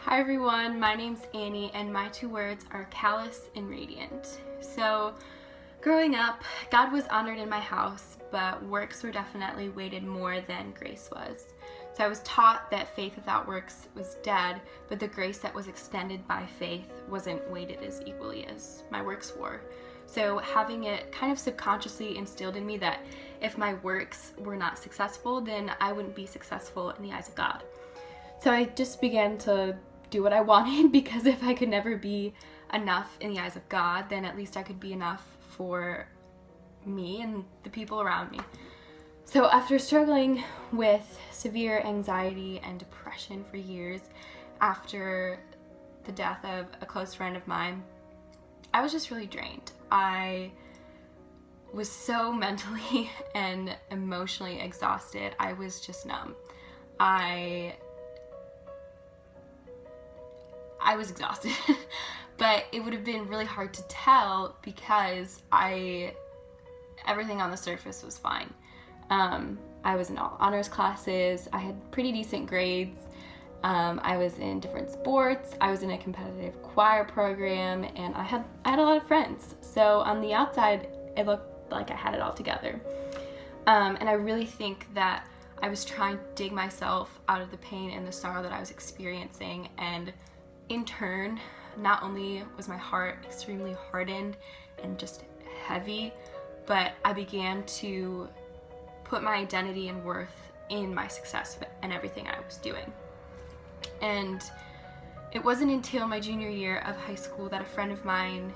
Hi everyone, my name's Annie and my two words are callous and radiant. So growing up, God was honored in my house, but works were definitely weighted more than grace was. So I was taught that faith without works was dead, but the grace that was extended by faith wasn't weighted as equally as my works were. So having it kind of subconsciously instilled in me that if my works were not successful, then I wouldn't be successful in the eyes of God. So I just began to do what I wanted, because if I could never be enough in the eyes of God, then at least I could be enough for me and the people around me. So after struggling with severe anxiety and depression for years after the death of a close friend of mine, I was just really drained. I was so mentally and emotionally exhausted. I was just numb. I was exhausted, but it would have been really hard to tell because everything on the surface was fine. I was in all honors classes, I had pretty decent grades, I was in different sports, I was in a competitive choir program, and I had a lot of friends. So on the outside, it looked like I had it all together. And I really think that I was trying to dig myself out of the pain and the sorrow that I was experiencing, and in turn, not only was my heart extremely hardened and just heavy, but I began to put my identity and worth in my success and everything I was doing. And it wasn't until my junior year of high school that a friend of mine,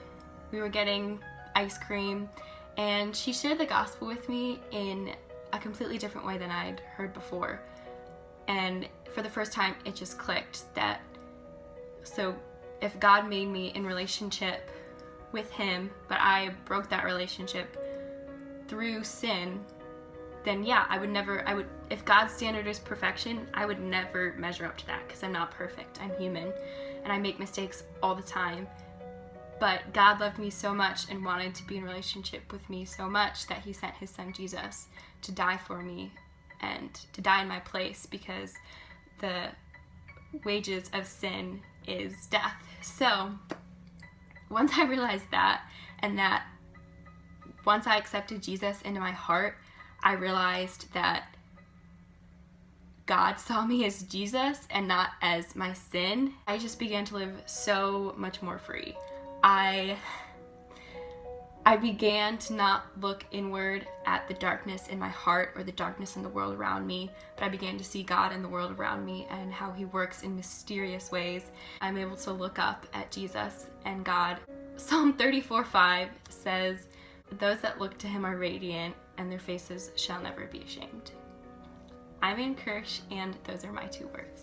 we were getting ice cream, and she shared the gospel with me in a completely different way than I'd heard before. And for the first time, it just clicked that so if God made me in relationship with Him, but I broke that relationship through sin, then yeah, if God's standard is perfection, I would never measure up to that, because I'm not perfect. I'm human and I make mistakes all the time. But God loved me so much and wanted to be in relationship with me so much that He sent His Son Jesus to die for me and to die in my place, because the wages of sin is death. So once I realized that, and that once I accepted Jesus into my heart, I realized that God saw me as Jesus and not as my sin. I just began to live so much more free. I began to not look inward at the darkness in my heart or the darkness in the world around me, but I began to see God in the world around me and how He works in mysterious ways. I'm able to look up at Jesus and God. Psalm 34:5 says, "Those that look to Him are radiant, and their faces shall never be ashamed." I'm Ann Kirsch, and those are my two words.